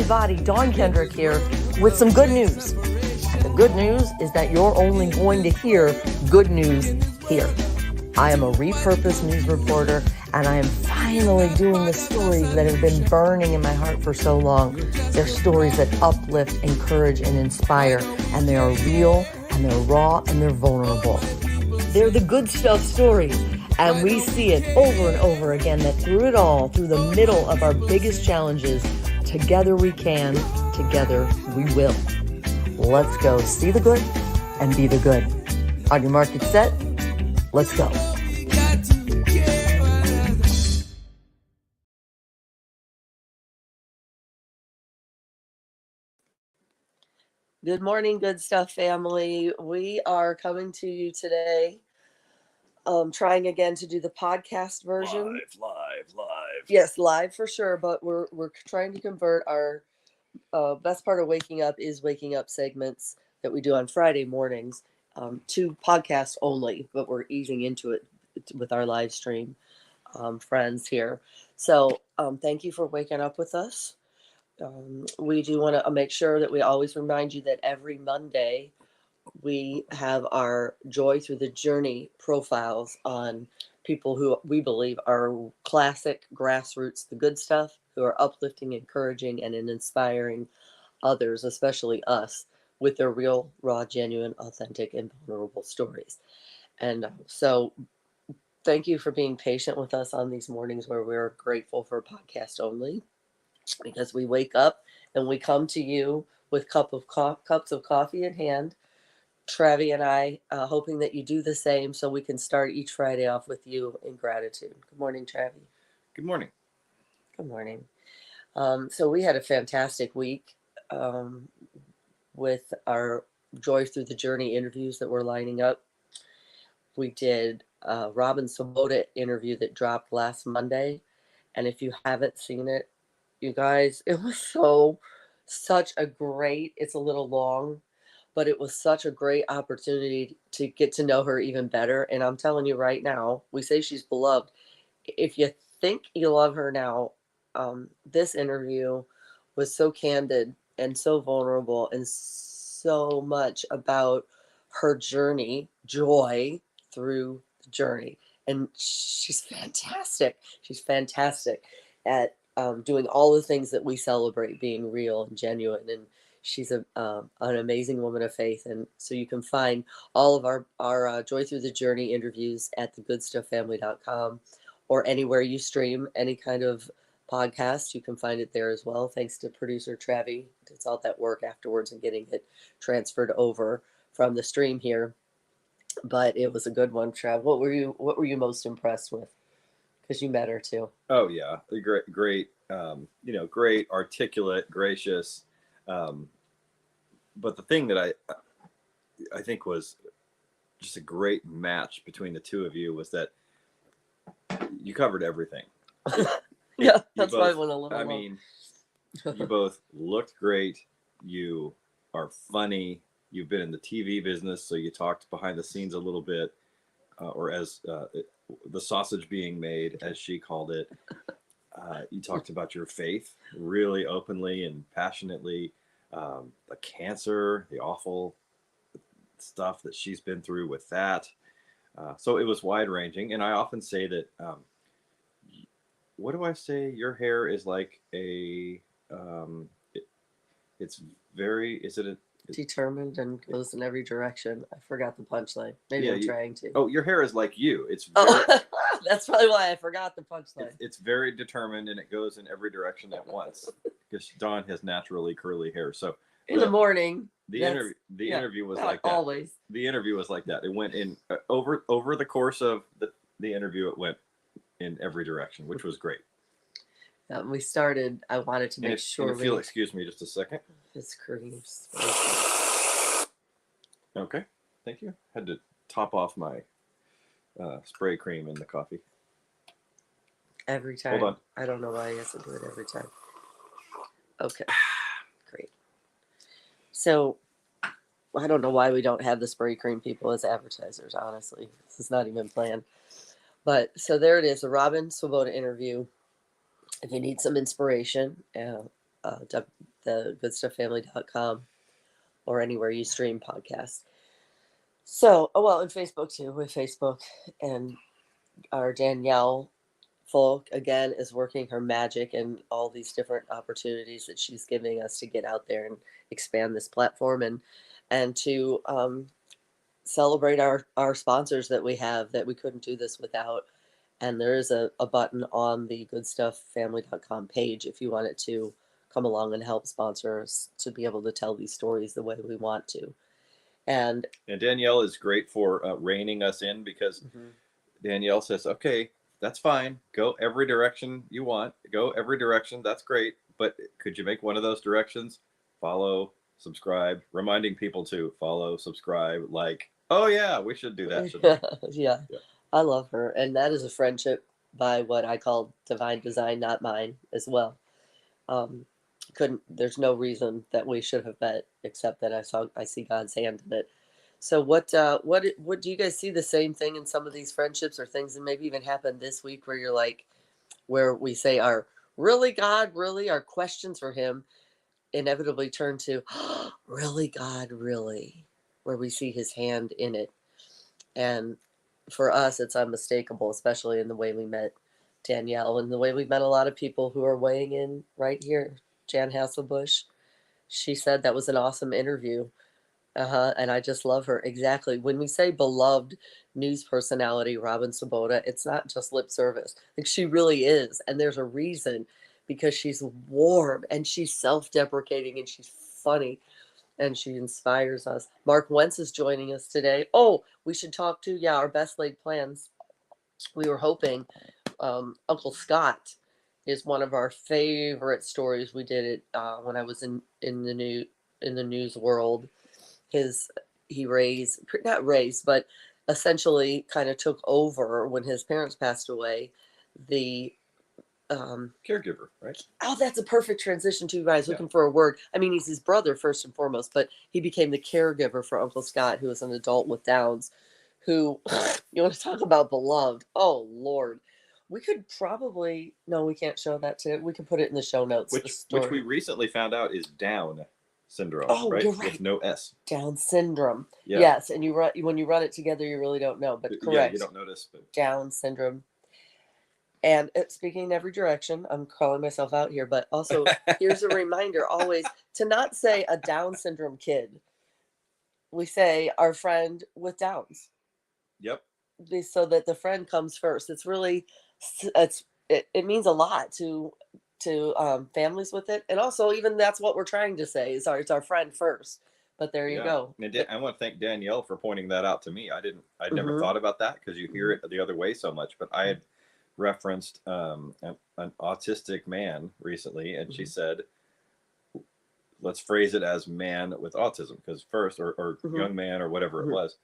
everybody. Dawn Kendrick here with some good news. The good news is that you're only going to hear good news here. I am a repurposed news reporter, and I am finally doing the stories that have been burning in my heart for so long. They're stories that uplift, encourage, and inspire, and they are real, and they're raw, and they're vulnerable. They're the good stuff stories, and we see it over and over again that through it all, through the middle of our biggest challenges, together we can, together we will. Let's go see the good and be the good. On your mark, get set, let's go. Good morning, Good Stuff family. We are coming to you today, trying again to do the podcast version. Live. Yes, live for sure, but we're trying to convert our best part of waking up is waking up segments that we do on Friday mornings to podcast only, but we're easing into it with our live stream friends here. So thank you for waking up with us. We do want to make sure that we always remind you that every Monday we have our Joy Through the Journey profiles on people who we believe are classic grassroots, the good stuff, who are uplifting, encouraging, and inspiring others, especially us, with their real, raw, genuine, authentic, and vulnerable stories. And so thank you for being patient with us on these mornings where we're grateful for podcast only, because we wake up and we come to you with cups of coffee in hand, Travie and I, hoping that you do the same so we can start each Friday off with you in gratitude. Good morning, Travie. Good morning. Good morning. So we had a fantastic week with our Joy Through the Journey interviews that we're lining up. We did a Robin Swoboda interview that dropped last Monday. And if you haven't seen it, you guys, it was such a great, it's a little long, but it was such a great opportunity to get to know her even better. And I'm telling you right now, we say she's beloved. If you think you love her now, this interview was so candid and so vulnerable and so much about her journey, joy through the journey. And she's fantastic. She's fantastic at doing all the things that we celebrate, being real and genuine. And she's an amazing woman of faith. And so you can find all of our Joy Through the Journey interviews at thegoodstufffamily.com or anywhere you stream any kind of podcast. You can find it there as well. Thanks to producer Travie. It's all that work afterwards and getting it transferred over from the stream here. But it was a good one, Trav. What were you most impressed with? Because you met her too. Oh yeah, great, great, articulate, gracious. But the thing that I think was just a great match between the two of you was that you covered everything. Yeah, that's why I went a little. I mean, you both looked great. You are funny. You've been in the TV business, so you talked behind the scenes a little bit, or as the sausage being made, as she called it. You talked about your faith really openly and passionately, the cancer, the awful stuff that she's been through with that. So it was wide ranging. And I often say that, what do I say? Your hair is like it's very, is it determined and goes in every direction. I forgot the punchline. Maybe I'm trying to. Oh, your hair is like you. It's very, that's probably why I forgot the punchline. It's very determined and it goes in every direction at once because Dawn has naturally curly hair. So in the morning, the interview was like that. Always. The interview was like that. It went in over the course of the interview. It went in every direction, which was great. We started. I wanted to make sure. If you'll excuse me just a second. It's creams. Okay, thank you. Had to top off my spray cream in the coffee. Every time. Hold on. I don't know why he has to do it every time. Okay, great. So I don't know why we don't have the spray cream people as advertisers. Honestly, this is not even planned. But so there it is, a Robin Swoboda interview. If you need some inspiration, the goodstufffamily.com or anywhere you stream podcasts. So, oh, well, and Facebook too, with Facebook. And our Danielle Folk, again, is working her magic and all these different opportunities that she's giving us to get out there and expand this platform and to celebrate our sponsors that we have that we couldn't do this without. And there is a button on the goodstufffamily.com page if you wanted to come along and help sponsor us to be able to tell these stories the way we want to. And Danielle is great for reining us in, because Danielle says, okay, that's fine. Go every direction you want. Go every direction. That's great. But could you make one of those directions? Follow, subscribe, reminding people to follow, subscribe, like, oh yeah, we should do that. Yeah. I love her. And that is a friendship by what I call divine design, not mine, as well. There's no reason that we should have met except that I see God's hand in it. So what do you guys see the same thing in some of these friendships, or things that maybe even happened this week where you're like, where we say our really God, really, our questions for him inevitably turn to really God, really, where we see his hand in it. And for us, it's unmistakable, especially in the way we met Danielle and the way we met a lot of people who are weighing in right here. Jan Hasselbush, she said that was an awesome interview. And I just love her. Exactly. When we say beloved news personality, Robin Swoboda, it's not just lip service. Like, she really is. And there's a reason, because she's warm and she's self-deprecating and she's funny and she inspires us. Mark Wentz is joining us today. Oh, we should talk to, our best laid plans. We were hoping Uncle Scott is one of our favorite stories. We did it when I was in the news world. He not raised, but essentially kind of took over when his parents passed away. The caregiver, right? Oh, that's a perfect transition to you guys looking for a word. I mean, he's his brother first and foremost, but he became the caregiver for Uncle Scott, who is an adult with Downs, who you want to talk about beloved. Oh, Lord. We could probably, no, we can't show that today. We can put it in the show notes. Which we recently found out is Down syndrome, right? You're right. With no S. Down syndrome. Yeah. Yes, and when you run it together, you really don't know, but correct. Yeah, you don't notice. But Down syndrome. And speaking in every direction, I'm calling myself out here, but also here's a reminder always to not say a Down syndrome kid. We say our friend with Downs. Yep. So that the friend comes first. It's really, it means a lot to families with it, and also even that's what we're trying to say is it's our friend first. But there you go. And I want to thank Danielle for pointing that out to me. I'd never thought about that, because you hear it the other way so much. But I had referenced an autistic man recently, and she said, let's phrase it as man with autism, because first, or young man, or whatever it was,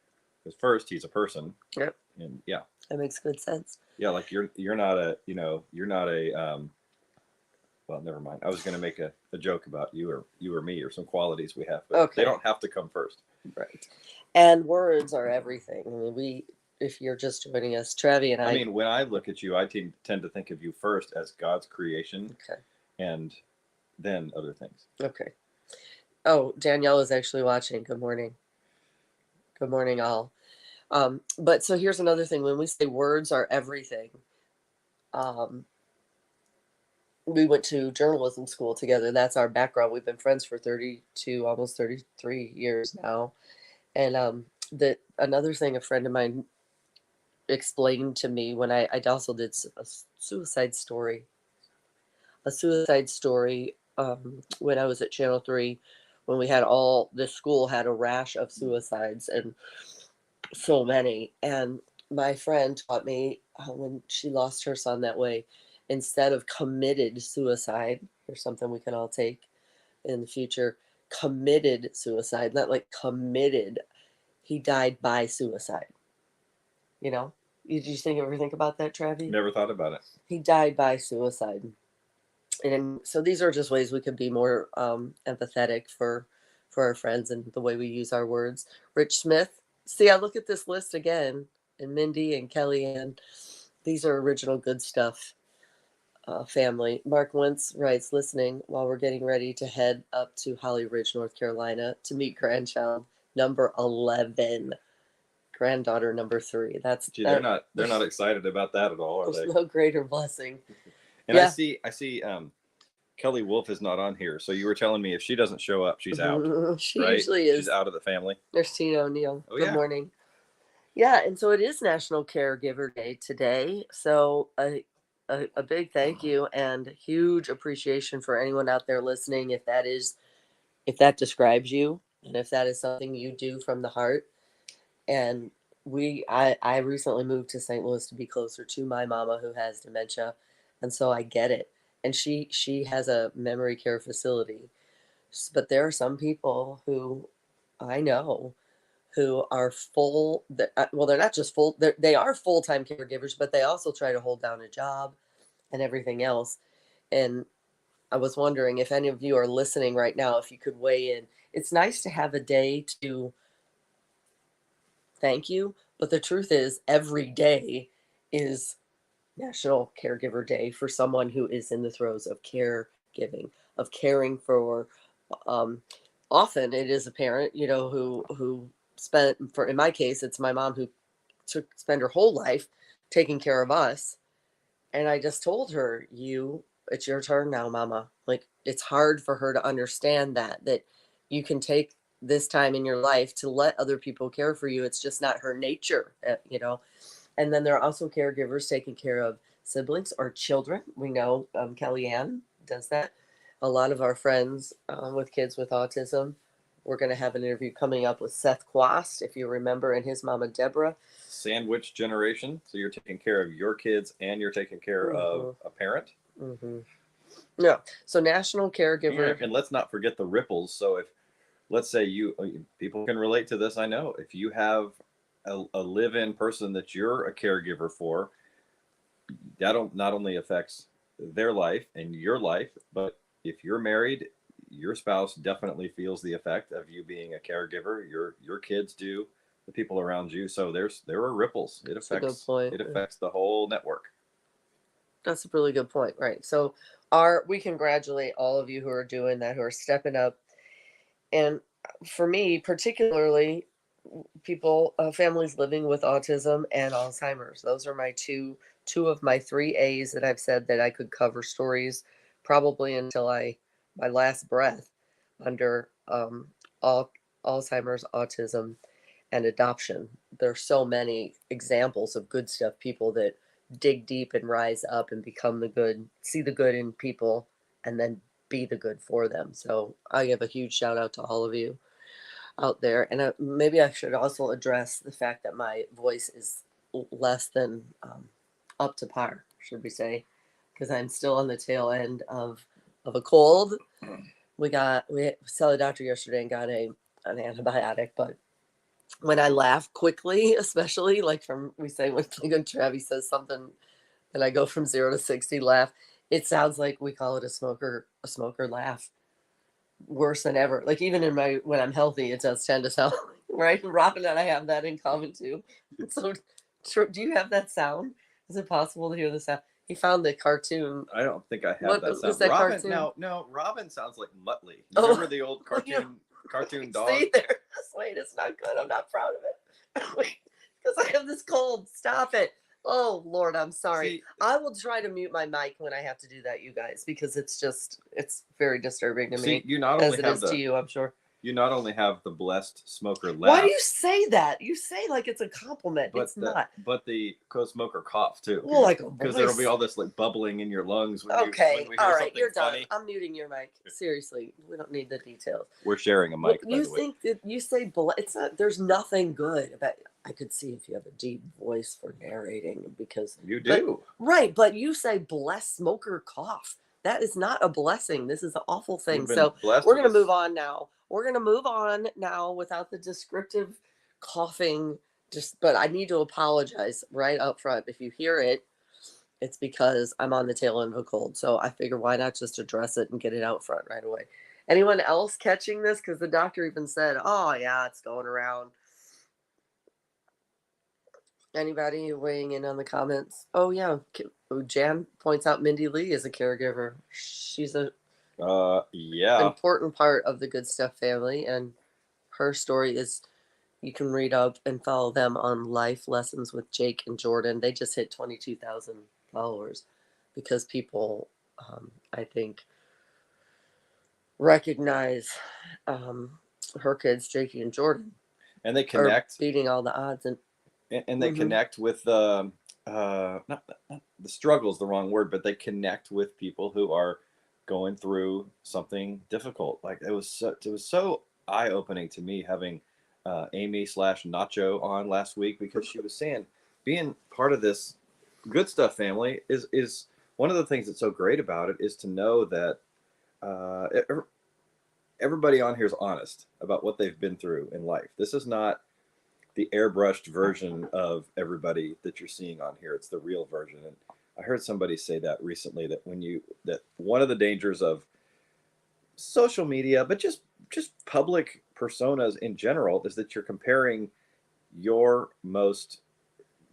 because first he's a person. Yep. And that makes good sense. Yeah, like you're not a well, never mind. I was going to make a joke about you or me, or some qualities we have, but they don't have to come first. Right. And words are everything. I mean, if you're just joining us, Travie and I mean, when I look at you, I tend to think of you first as God's creation. Okay. And then other things. Okay. Oh, Danielle is actually watching. Good morning. Good morning, all. But so here's another thing. When we say words are everything, we went to journalism school together. That's our background. We've been friends for 32, almost 33 years now. And another thing a friend of mine explained to me when I also did a suicide story when I was at Channel 3, when we had this school had a rash of suicides, and so many. And my friend taught me when she lost her son that way, instead of committed suicide, or something we can all take in the future, committed suicide, not like committed. He died by suicide. You know? Did you ever think about that, Travie? Never thought about it. He died by suicide. And so these are just ways we can be more empathetic for our friends and the way we use our words. Rich Smith. See, I look at this list again, and Mindy and Kellyanne. These are original good stuff. family. Mark Wentz writes, listening while we're getting ready to head up to Holly Ridge, North Carolina to meet grandchild number 11, granddaughter number 3. Gee, they're not excited about that at all, are There's they? no greater blessing. And Yeah. I see Kelly Wolf is not on here. So you were telling me if she doesn't show up, she's out. She right? usually is. She's out of the family. There's Tina O'Neill. Oh, Good yeah. morning. Yeah, and so it is National Caregiver Day today. So a big thank you and huge appreciation for anyone out there listening. If that describes you, and if that is something you do from the heart. And I recently moved to St. Louis to be closer to my mama who has dementia, and so I get it. And she has a memory care facility, but there are some people who I know who are full. Well, they're not just full; they are full-time caregivers, but they also try to hold down a job and everything else. And I was wondering if any of you are listening right now, if you could weigh in. It's nice to have a day to thank you, but the truth is, every day is National Caregiver Day for someone who is in the throes of caregiving, of caring for. Um, Often it is a parent, who spent, for in my case, it's my mom who spend her whole life taking care of us. And I just told her, it's your turn now, mama. Like, it's hard for her to understand that you can take this time in your life to let other people care for you. It's just not her nature. And then there are also caregivers taking care of siblings or children. We know Kellyanne does that. A lot of our friends with kids with autism. We're going to have an interview coming up with Seth Quast, if you remember, and his mama, Deborah. Sandwich generation. So you're taking care of your kids and you're taking care of a parent. Mm-hmm. Yeah. So National Caregiver. And let's not forget the ripples. So if, let's say people can relate to this. I know if you have a live-in person that you're a caregiver for, that not only affects their life and your life, but if you're married, your spouse definitely feels the effect of you being a caregiver. Your kids do, the people around you. So there are ripples. It affects the whole network. That's a really good point, right? So we congratulate all of you who are doing that, who are stepping up. And for me, particularly families living with autism and Alzheimer's. Those are my two of my 3 A's that I've said that I could cover stories probably until my last breath under Alzheimer's, autism, and adoption. There's so many examples of good stuff, people that dig deep and rise up and become the good, see the good in people, and then be the good for them. So I give a huge shout out to all of you out there. And maybe I should also address the fact that my voice is less than up to par, should we say, because I'm still on the tail end of a cold. We saw the doctor yesterday and got an antibiotic, but when I laugh quickly, especially like when Travie says something and I go from 0 to 60 laugh, it sounds like we call it a smoker laugh. Worse than ever. Like even when I'm healthy, it does tend to sound right. Robin and I have that in common too. So do you have that sound? Is it possible to hear the sound? He found the cartoon. I don't think I have that sound. That Robin, cartoon? No, Robin sounds like Muttley. Remember the old cartoon dog? See there. Wait, it's not good. I'm not proud of it. Wait, because I have this cold. Stop it. Oh Lord, I'm sorry. See, I will try to mute my mic when I have to do that, you guys, because it's very disturbing to me. You not only as it is to you, I'm sure. You not only have the blessed smoker laugh. Why do you say that? You say like it's a compliment. It's not. But the co-smoker cough too. Well, like because there'll be all this like bubbling in your lungs when we hear all right, you're funny. done. I'm muting your mic. Seriously, we don't need the details. We're sharing a mic. You think that you say it's not? There's nothing good about. I could see if you have a deep voice for narrating because you do. But you say blessed smoker cough. That is not a blessing. This is an awful thing. So we're going to move on now. We're going to move on now without the descriptive coughing. But I need to apologize right up front. If you hear it, it's because I'm on the tail end of a cold. So I figure why not just address it and get it out front right away. Anyone else catching this? Because the doctor even said, oh, yeah, it's going around. Anybody weighing in on the comments? Oh yeah, Jan points out Mindy Lee is a caregiver. She's a Yeah. important part of the Good Stuff family, and her story is you can read up and follow them on Life Lessons with Jake and Jordan. They just hit 22,000 followers because people, I think, recognize um, her kids, Jakey and Jordan, And they are connect, beating all the odds. and they Mhm. connect with not the struggle is the wrong word, but they connect with people who are going through something difficult. Like it was so eye opening to me having Amy slash Nacho on last week, because she was saying being part of this Good Stuff family is one of the things that's so great about it, is to know that uh, everybody on here is honest about what they've been through in life. This is not the airbrushed version of everybody that you're seeing on here. It's the real version. And I heard somebody say that recently, that that one of the dangers of social media, but just public personas in general, is that you're comparing your most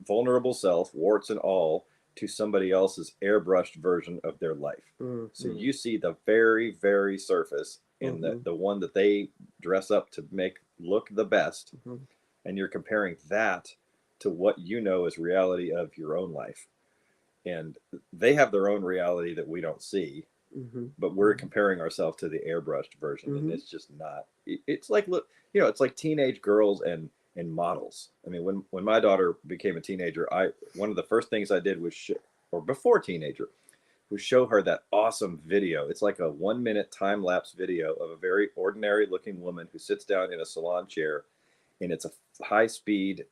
vulnerable self, warts and all, to somebody else's airbrushed version of their life. Mm-hmm. So you see the very, very surface in Mm-hmm. the one that they dress up to make look the best, Mm-hmm. and you're comparing that to what you know is reality of your own life. And they have their own reality that we don't see, Mm-hmm. but we're comparing ourselves to the airbrushed version, and Mm-hmm. it's just not. It's like, look, you know, it's like teenage girls and models. I mean, when my daughter became a teenager, I one of the first things I did was or before teenager, was show her that awesome video. It's like a 1 minute time lapse video of a very ordinary looking woman who sits down in a salon chair, and it's a high speed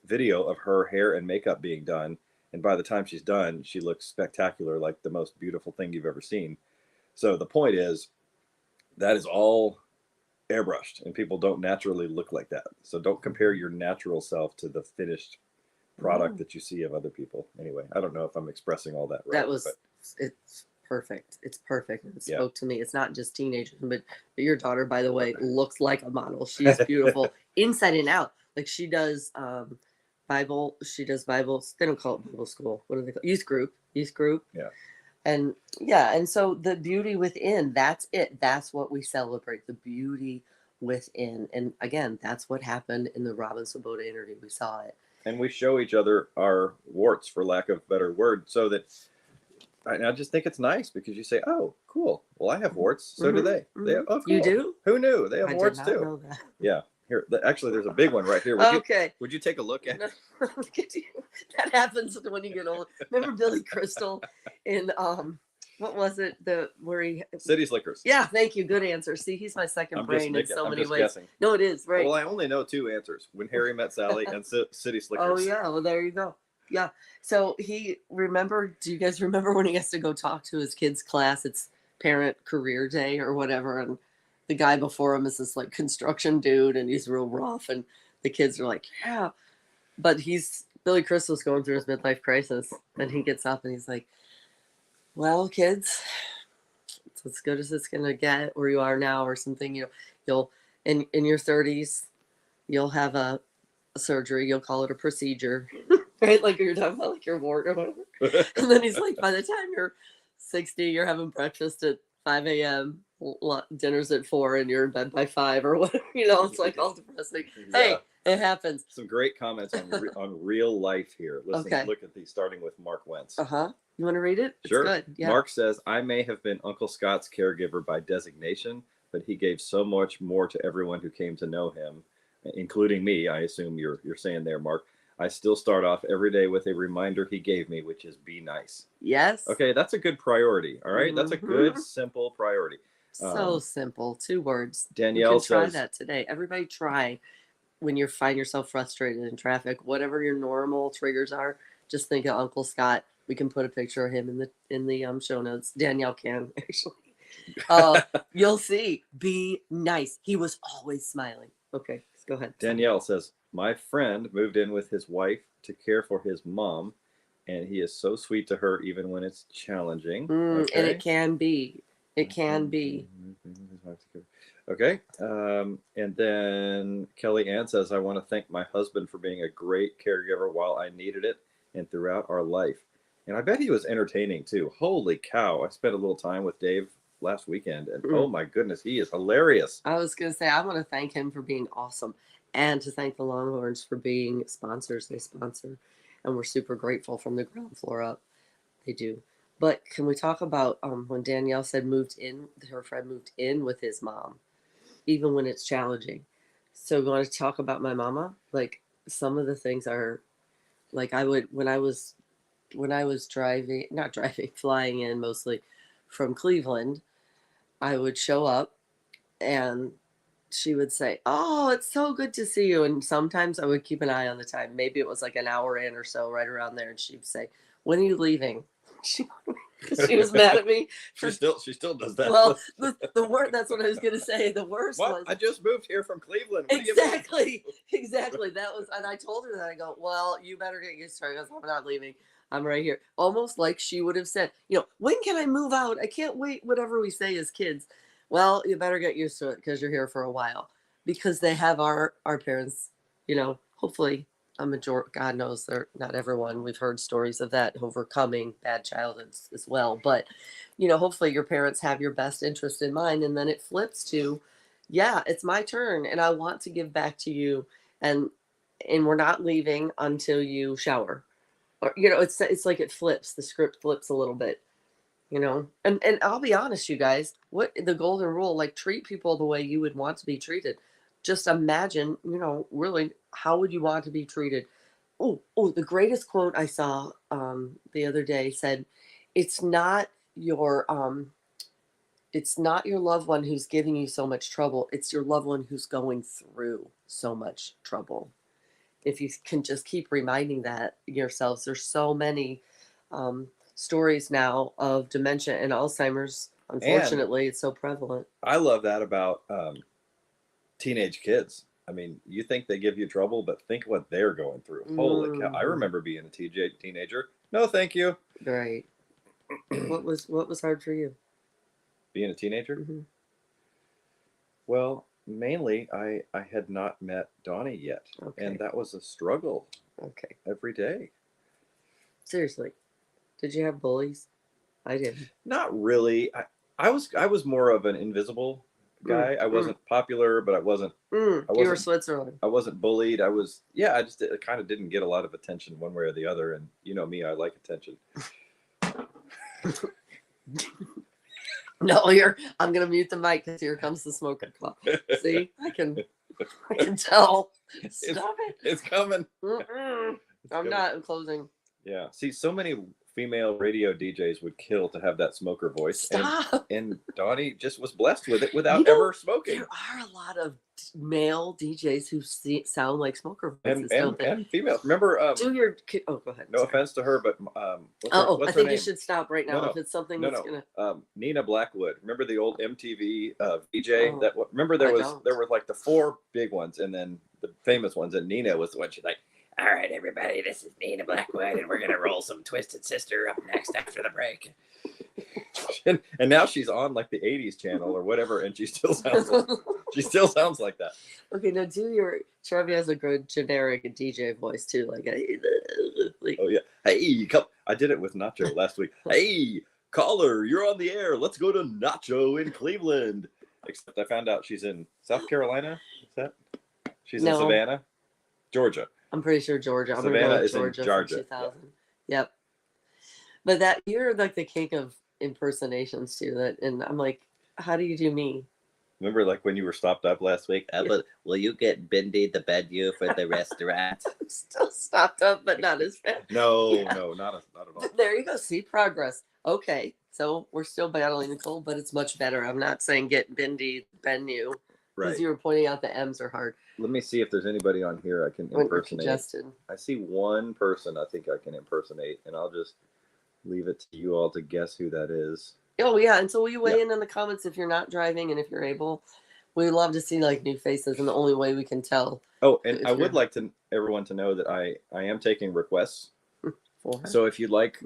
video of her hair and makeup being done. And by the time she's done, she looks spectacular, like the most beautiful thing you've ever seen. So the point is, that is all airbrushed, and people don't naturally look like that. So don't compare your natural self to the finished product No, that you see of other people. Anyway, I don't know if I'm expressing all that right, that was but it's perfect. It's perfect. It yeah. spoke to me. It's not just teenagers, but your daughter, by the way, looks like a model. She's beautiful inside and out. Like she does Bible. She does Bible. They don't call it Bible school. What do they call it? Youth group? Youth group. Yeah. And yeah, and so the beauty within, that's it. That's what we celebrate, the beauty within. And again, that's what happened in the Robin Swoboda interview. We saw it. And we show each other our warts, for lack of a better word, so that I just think it's nice, because you say, "Oh, cool. Well, I have warts. So do Mm-hmm, they. They mm-hmm. have, oh, You cool. do? Who knew? They have I did warts not too." know that. Yeah. Here, actually, there's a big one right here. Okay. Would you take a look at No, it? look at you. That happens when you get old. Remember Billy Crystal in what was it? The where he City Slickers. Yeah, thank you. Good answer. See, he's my second I'm just brain in making. so I'm many just ways. guessing. No, it is, right. Well, I only know two answers: When Harry Met Sally and City Slickers. Oh yeah, well there you go. Yeah. So do you guys remember when he has to go talk to his kids' class? It's parent career day or whatever, and the guy before him is this like construction dude and he's real rough, and the kids are like, yeah. But Billy Crystal's going through his midlife crisis, and he gets up and he's like, well, kids, it's as good as it's gonna get where you are now or something. You'll in your 30s, you'll have a surgery, you'll call it a procedure. Right? Like you're talking about like your wart or whatever. And then he's like, by the time you're 60, you're having breakfast at 5 a.m., dinner's at 4, and you're in bed by 5 or whatever. It's like all depressing. Yeah. Hey, it happens. Some great comments on real life here. Listen, Okay. Look at these, starting with Mark Wentz. You want to read it? Sure. It's good. Yeah. Mark says, I may have been Uncle Scott's caregiver by designation, but he gave so much more to everyone who came to know him, including me. I assume you're saying there, Mark. I still start off every day with a reminder he gave me, which is be nice. Yes. Okay, that's a good priority. All right, that's a good, Mhm. simple priority. So simple. 2 words. Danielle we can try says that today. Everybody try when you find yourself frustrated in traffic, whatever your normal triggers are, just think of Uncle Scott. We can put a picture of him in the show notes. Danielle can actually. You'll see. Be nice. He was always smiling. Okay, let's go ahead. Danielle says, my friend moved in with his wife to care for his mom, and he is so sweet to her even when it's challenging. And it can be. It can be. Okay. And then Kelly Ann says, I want to thank my husband for being a great caregiver while I needed it and throughout our life. And I bet he was entertaining too. Holy cow. I spent a little time with Dave last weekend, and oh my goodness, he is hilarious. I was going to say, I want to thank him for being awesome and to thank the Longhorns for being sponsors. They sponsor, and we're super grateful from the ground floor up. They do. But can we talk about when Danielle said her friend moved in with his mom, even when it's challenging? So we want to talk about my mama? Like some of the things are like I would when I was driving, not driving, flying in mostly from Cleveland, I would show up and she would say, "Oh, it's so good to see you." And sometimes I would keep an eye on the time. Maybe it was like an hour in or so, right around there. And she'd say, "When are you leaving?" She, she was mad at me. She still does that. Well, the worst, that's what I was going to say. The worst was. I just moved here from Cleveland. Exactly. That was, and I told her that. I go, "Well, you better get used to it." She goes, "I'm not leaving. I'm right here." Almost like she would have said, "When can I move out? I can't wait." Whatever we say as kids. Well, you better get used to it because you're here for a while. Because they have our parents, hopefully a majority, God knows they're not everyone. We've heard stories of that overcoming bad childhoods as well. But, hopefully your parents have your best interest in mind. And then it flips to, yeah, it's my turn and I want to give back to you. And we're not leaving until you shower. Or, it's like it flips. The script flips a little bit. And I'll be honest, you guys, what the golden rule, like treat people the way you would want to be treated. Just imagine, really, how would you want to be treated? Oh, the greatest quote I saw the other day said, it's not your loved one who's giving you so much trouble. It's your loved one who's going through so much trouble. If you can just keep reminding that yourselves, there's so many stories now of dementia and Alzheimer's. Unfortunately, it's so prevalent. I love that about teenage kids. I mean, you think they give you trouble, but think what they're going through. Holy cow. I remember being a teenager. No, thank you. Right. What was hard for you? Being a teenager? Mm-hmm. Well, mainly I had not met Donnie yet. Okay. And that was a struggle. Okay. Every day. Seriously. Did you have bullies? I did. Not really. I was more of an invisible guy. I wasn't popular, but I wasn't. You were Switzerland. I wasn't bullied. I kind of didn't get a lot of attention one way or the other. And you know me, I like attention. No, I'm gonna mute the mic because here comes the smoking club. See, I can tell. Stop it. It's coming. I'm not closing. Yeah. See, so many female radio DJs would kill to have that smoker voice. Stop. And Donnie just was blessed with it without ever smoking. There are a lot of male DJs who sound like smoker voices, and females. Remember? Go ahead. No offense to her, but I think you should stop right now if it's something that's gonna. Nina Blackwood. Remember the old MTV VJ? Remember there were like the four big ones, and then the famous ones, and Nina was the one. She's like, "All right, everybody, this is Nina Blackwood, and we're gonna roll some Twisted Sister up next after the break." And now she's on like the '80s channel or whatever, and she still sounds like that. Okay, now Travie has a good generic DJ voice too, like oh yeah, hey, come! I did it with Nacho last week. Hey, caller, you're on the air. Let's go to Nacho in Cleveland. Except I found out she's in South Carolina. Is that? She's in Savannah, Georgia. I'm pretty sure Georgia. Savannah I'm going to Georgia in Georgia. 2000. Yep. But you're like the king of impersonations too. And I'm like, how do you do me? Remember, like when you were stopped up last week? Will you get Bindi the menu for the restaurant? I'm still stopped up, but not as bad. No, not at all. There you go. See progress. Okay, so we're still battling the cold, but it's much better. I'm not saying get Bindi menu. Because you were pointing out the M's are hard. Let me see if there's anybody on here I can impersonate. I see one person I think I can impersonate, and I'll just leave it to you all to guess who that is. Oh, yeah. And so will you weigh in the comments if you're not driving and if you're able? We love to see like new faces, and the only way we can tell. Oh, and I would like everyone to know that I am taking requests. So if you'd like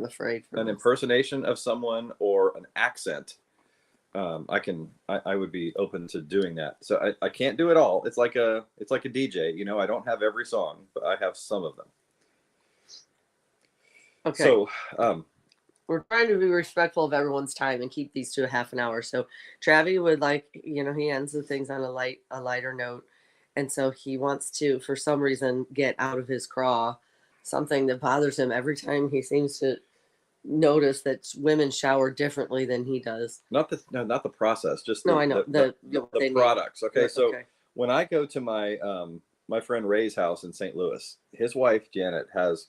an impersonation of someone or an accent, I would be open to doing that. So I can't do it all. It's like a DJ, you know, I don't have every song, but I have some of them. Okay. So, we're trying to be respectful of everyone's time and keep these to a half an hour. So Travie would like, you know, he ends the things on a lighter note. And so he wants to, for some reason, get out of his craw something that bothers him every time he seems to notice that women shower differently than he does. not the process, just No, I know the products. Okay. Yeah, So okay. when I go to my friend Ray's house in St. Louis, his wife Janet has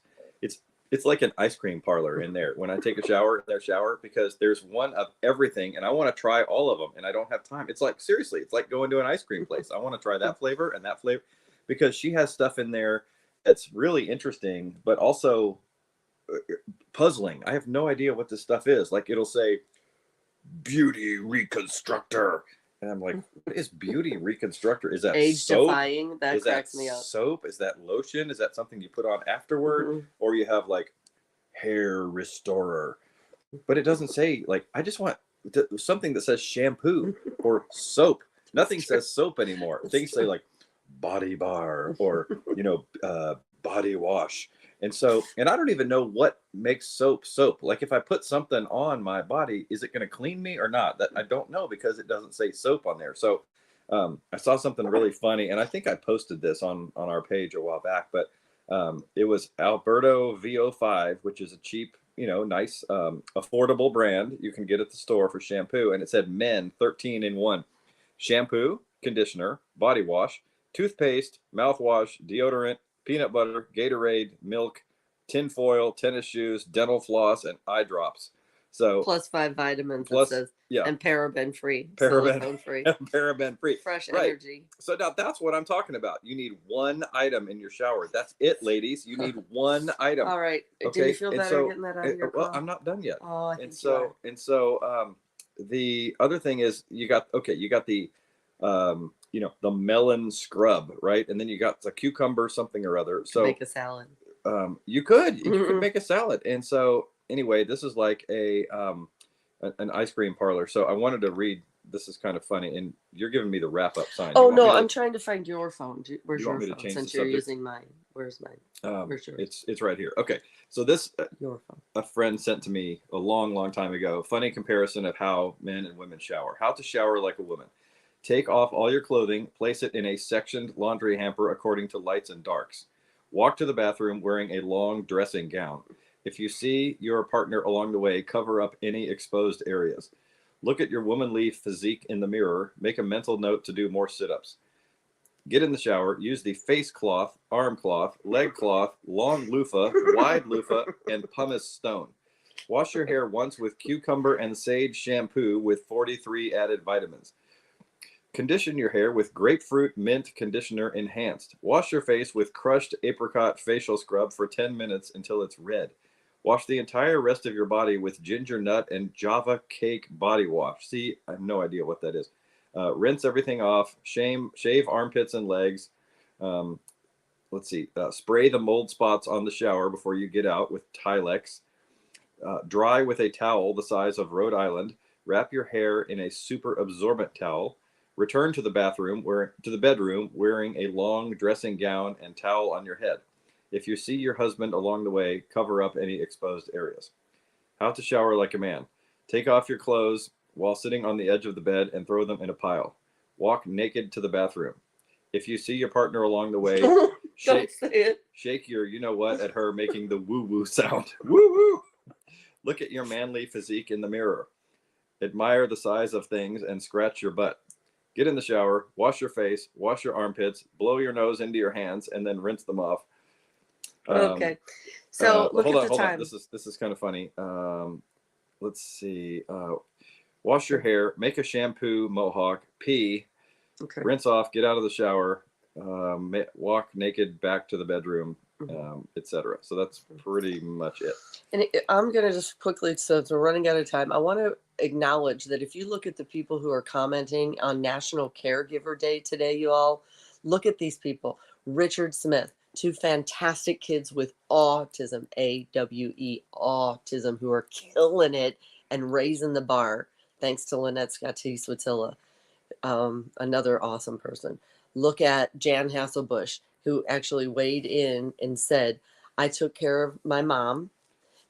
it's like an ice cream parlor in there. When I take a shower in their shower, because there's one of everything, and I want to try all of them, and I don't have time. It's like, seriously, it's like going to an ice cream place. I want to try that flavor and that flavor, because she has stuff in there that's really interesting, but also puzzling. I have no idea what this stuff is. Like, it'll say beauty reconstructor, and I'm like, what is beauty reconstructor? Is that age soap? defying? That Is cracks that me up. soap? Is that lotion? Is that something you put on afterward? Or you have like hair restorer? But it doesn't say, like, I just want something that says shampoo or soap. Nothing says soap anymore. Things say like body bar or, you know, body wash. And so, and I don't even know what makes soap. Like, if I put something on my body, is it going to clean me or not? That I don't know, because it doesn't say soap on there. So I saw something really funny, and I think I posted this on our page a while back, but it was Alberto VO5, which is a cheap, you know, nice, affordable brand you can get at the store for shampoo. And it said men 13 in 1: shampoo, conditioner, body wash, toothpaste, mouthwash, deodorant, peanut butter, Gatorade, milk, tin foil, tennis shoes, dental floss, and eye drops. So plus 5 vitamins, plus, it says, yeah, and paraben free, silicone free, paraben free, fresh right. energy. So now that's what I'm talking about. You need one item in your shower. That's it, ladies. You need one item. All right. Okay. Did you feel better getting that out of your well, craw? I'm not done yet. Oh, I and think you are. The other thing is, you got the you know, the melon scrub, right? And then you got the cucumber something or other. So make a salad. You could make a salad. And so anyway, this is like an ice cream parlor. So I wanted to read. This is kind of funny, and you're giving me the wrap up sign. Oh no, I'm trying to find your phone. Where's your phone? Since you're using mine, where's mine? Where's yours? It's right here. Okay, so this your phone. A friend sent to me a long time ago. Funny comparison of how men and women shower. How to shower like a woman. Take off all your clothing. Place it in a sectioned laundry hamper according to lights and darks. Walk to the bathroom wearing a long dressing gown. If you see your partner along the way, cover up any exposed areas. Look at your womanly physique in the mirror. Make a mental note to do more sit-ups. Get in the shower. Use the face cloth, arm cloth, leg cloth, long loofah, wide loofah, and pumice stone. Wash your hair once with cucumber and sage shampoo with 43 added vitamins. Condition your hair with grapefruit mint conditioner enhanced. Wash your face with crushed apricot facial scrub for 10 minutes until it's red. Wash the entire rest of your body with ginger nut and Java cake body wash. See, I have no idea what that is. Rinse everything off. Shave armpits and legs. Let's see. Spray the mold spots on the shower before you get out with Tilex. Dry with a towel the size of Rhode Island. Wrap your hair in a super absorbent towel. Return to the bedroom wearing a long dressing gown and towel on your head. If you see your husband along the way, cover up any exposed areas. How to shower like a man. Take off your clothes while sitting on the edge of the bed and throw them in a pile. Walk naked to the bathroom. If you see your partner along the way, shake your you-know-what at her, making the woo-woo sound. Woo-woo! Look at your manly physique in the mirror. Admire the size of things and scratch your butt. Get in the shower, wash your face, wash your armpits, blow your nose into your hands, and then rinse them off. Okay. So look at the time. This is kind of funny. Let's see. Wash your hair, make a shampoo mohawk, pee, rinse off, get out of the shower, walk naked back to the bedroom, etc. So that's pretty much it. And I'm going to just quickly, so we're running out of time, I want to acknowledge that if you look at the people who are commenting on National Caregiver Day today, you all, look at these people. Richard Smith, 2 fantastic kids with autism, AWE, autism, who are killing it and raising the bar. thanks to Lynette Scotty-Swatilla, another awesome person. Look at Jan Hasselbush, who actually weighed in and said, I took care of my mom,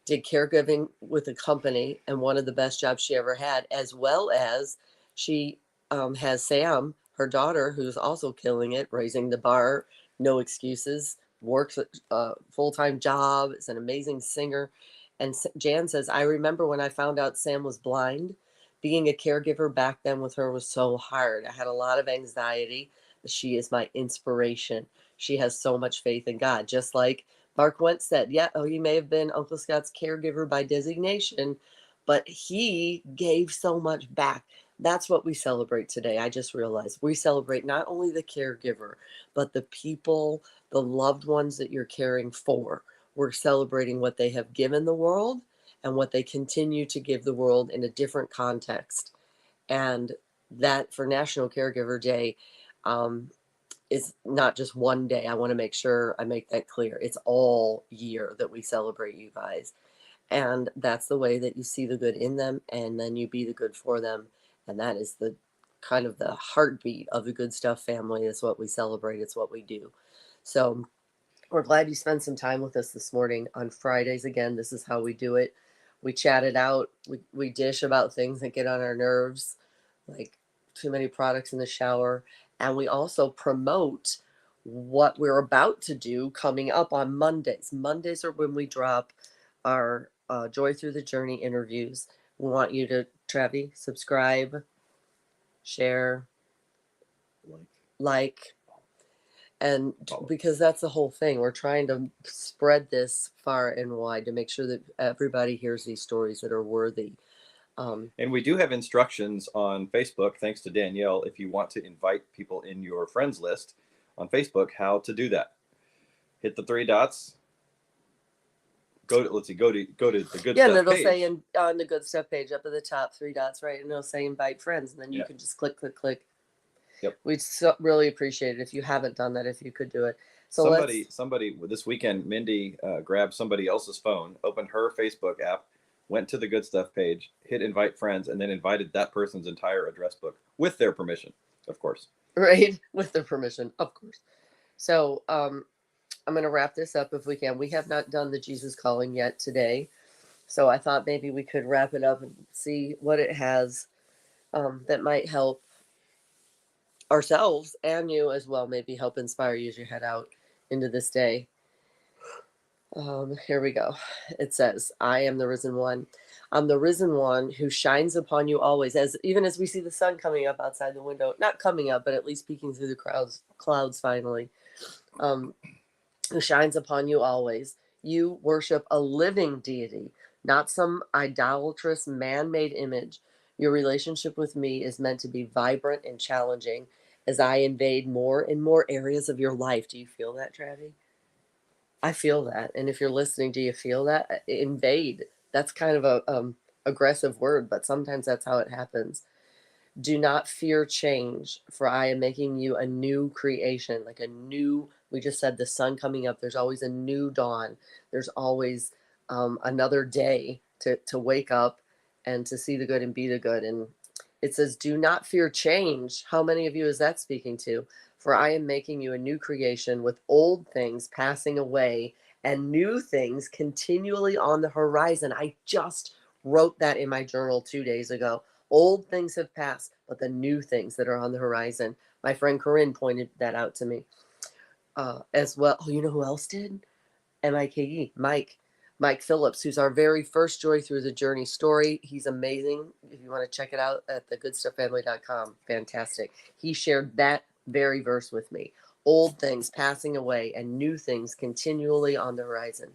did caregiving with a company, and one of the best jobs she ever had, as well as she has Sam, her daughter, who's also killing it, raising the bar, no excuses, works a full-time job, is an amazing singer. And Jan says, I remember when I found out Sam was blind, being a caregiver back then with her was so hard. I had a lot of anxiety. She is my inspiration. She has so much faith in God, just like Mark Wentz said, yeah, oh, he may have been Uncle Scott's caregiver by designation, but he gave so much back. That's what we celebrate today. I just realized we celebrate not only the caregiver, but the people, the loved ones that you're caring for. We're celebrating what they have given the world and what they continue to give the world in a different context. And that for National Caregiver Day, um, is not just one day. I want to make sure I make that clear. It's all year that we celebrate you guys. And that's the way that you see the good in them and then you be the good for them. And that is the kind of the heartbeat of the Good Stuff family. It's what we celebrate. It's what we do. So we're glad you spent some time with us this morning on Fridays. Again, this is how we do it. We chat it out. We dish about things that get on our nerves, like too many products in the shower. And we also promote what we're about to do coming up on Mondays. Mondays are when we drop our Joy Through the Journey interviews. We want you to, Travie, subscribe, share, like, and because that's the whole thing. We're trying to spread this far and wide to make sure that everybody hears these stories that are worthy. And we do have instructions on Facebook, thanks to Danielle, if you want to invite people in your friends list on Facebook, how to do that. Hit the three dots. Go to the Good Stuff page. Yeah, and it'll say on the Good Stuff page up at the top, three dots, right? And it'll say invite friends, and then you can just click. Yep. We'd really appreciate it if you haven't done that, if you could do it. So somebody this weekend, Mindy grabbed somebody else's phone, opened her Facebook app, went to the Good Stuff page, hit invite friends, and then invited that person's entire address book with their permission, of course. Right, with their permission, of course. So I'm going to wrap this up if we can. We have not done the Jesus Calling yet today, so I thought maybe we could wrap it up and see what it has that might help ourselves and you as well, maybe help inspire you as you head out into this day. Here we go. It says, I am the risen one. I'm the risen one who shines upon you always, even as we see the sun coming up outside the window, not coming up, but at least peeking through the clouds finally, who shines upon you always. You worship a living deity, not some idolatrous man-made image. Your relationship with me is meant to be vibrant and challenging as I invade more and more areas of your life. Do you feel that, Travie? I feel that. And if you're listening, do you feel that? Invade. That's kind of a aggressive word, but sometimes that's how it happens. Do not fear change, for I am making you a new creation, like a new, we just said the sun coming up. There's always a new dawn. There's always another day to wake up and to see the good and be the good. And it says, do not fear change. How many of you is that speaking to? For I am making you a new creation with old things passing away and new things continually on the horizon. I just wrote that in my journal 2 days ago. Old things have passed, but the new things that are on the horizon. My friend Corinne pointed that out to me as well. Oh, you know who else did? MIKE, Mike Phillips, who's our very first Joy Through the Journey story. He's amazing. If you want to check it out at thegoodstufffamily.com, fantastic. He shared that very verse with me. Old things passing away and new things continually on the horizon.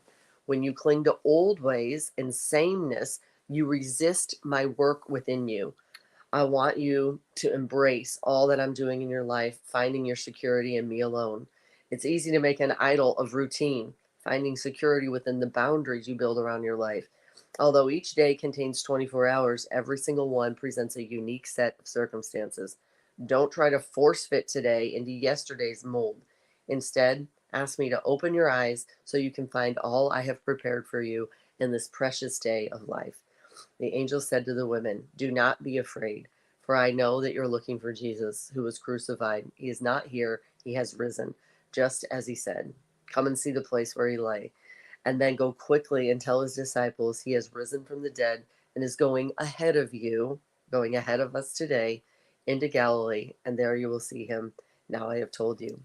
When you cling to old ways and sameness, you resist my work within you. I want you to embrace all that I'm doing in your life, finding your security in me alone. It's easy to make an idol of routine, finding security within the boundaries you build around your life. Although each day contains 24 hours, every single one presents a unique set of circumstances. Don't try to force fit today into yesterday's mold. Instead, ask me to open your eyes so you can find all I have prepared for you in this precious day of life. The angel said to the women, "Do not be afraid, for I know that you're looking for Jesus, who was crucified. He is not here. He has risen, just as he said. Come and see the place where he lay. And then go quickly and tell his disciples he has risen from the dead and is going ahead of you, going ahead of us today, into Galilee, and there you will see him. Now I have told you."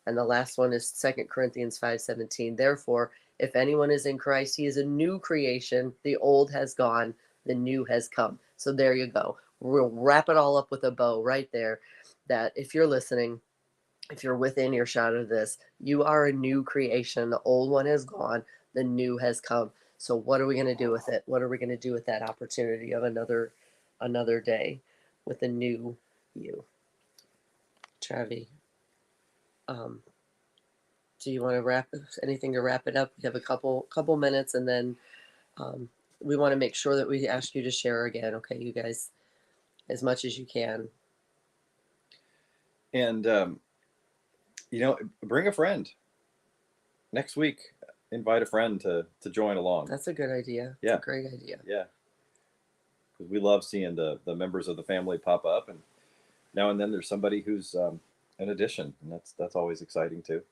And the last one is 2 Corinthians 5:17. "Therefore, if anyone is in Christ, he is a new creation. The old has gone, the new has come." So there you go. We'll wrap it all up with a bow right there, that if you're listening, if you're within earshot of this, you are a new creation. The old one has gone, the new has come. So what are we going to do with it? What are we going to do with that opportunity of another day with a new you? Travie, do you want to wrap anything to wrap it up? We have a couple minutes, and then we want to make sure that we ask you to share again. Okay, you guys, as much as you can. And bring a friend next week. Invite a friend to join along. That's a good idea. Yeah, that's a great idea. Yeah, because we love seeing the members of the family pop up, and now and then there's somebody who's an addition, and that's always exciting too.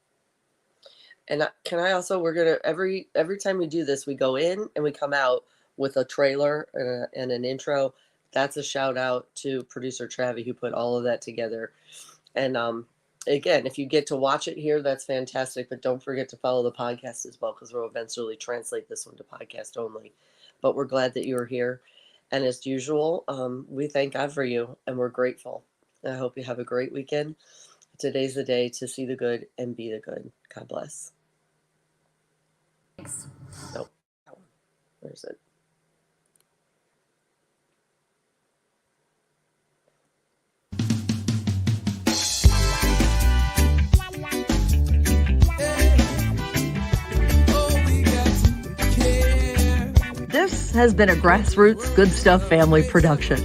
And can I also, we're gonna every time we do this, we go in and we come out with a trailer and an intro. That's a shout out to producer Travie, who put all of that together. And again, if you get to watch it here, that's fantastic. But don't forget to follow the podcast as well, because we'll eventually translate this one to podcast only. But we're glad that you're here. And as usual, we thank God for you, and we're grateful. I hope you have a great weekend. Today's the day to see the good and be the good. God bless. Thanks. Nope. Where's it? This has been a Grassroots Good Stuff family production.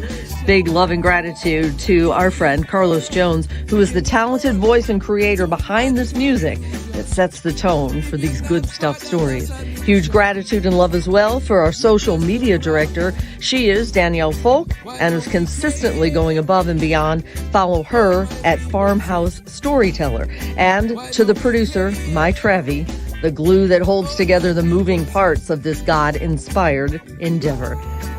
Big love and gratitude to our friend Carlos Jones, who is the talented voice and creator behind this music that sets the tone for these good stuff stories. Huge gratitude and love as well for our social media director. She is Danielle Folk and is consistently going above and beyond. Follow her at Farmhouse Storyteller. And to the producer, my Travie, the glue that holds together the moving parts of this God-inspired endeavor.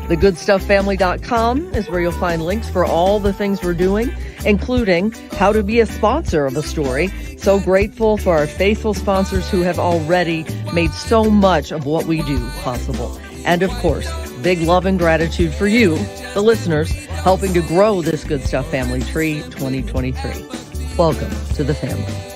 TheGoodStuffFamily.com is where you'll find links for all the things we're doing, including how to be a sponsor of a story. So grateful for our faithful sponsors who have already made so much of what we do possible. And of course, big love and gratitude for you, the listeners, helping to grow this Good Stuff family tree 2023. Welcome to the family.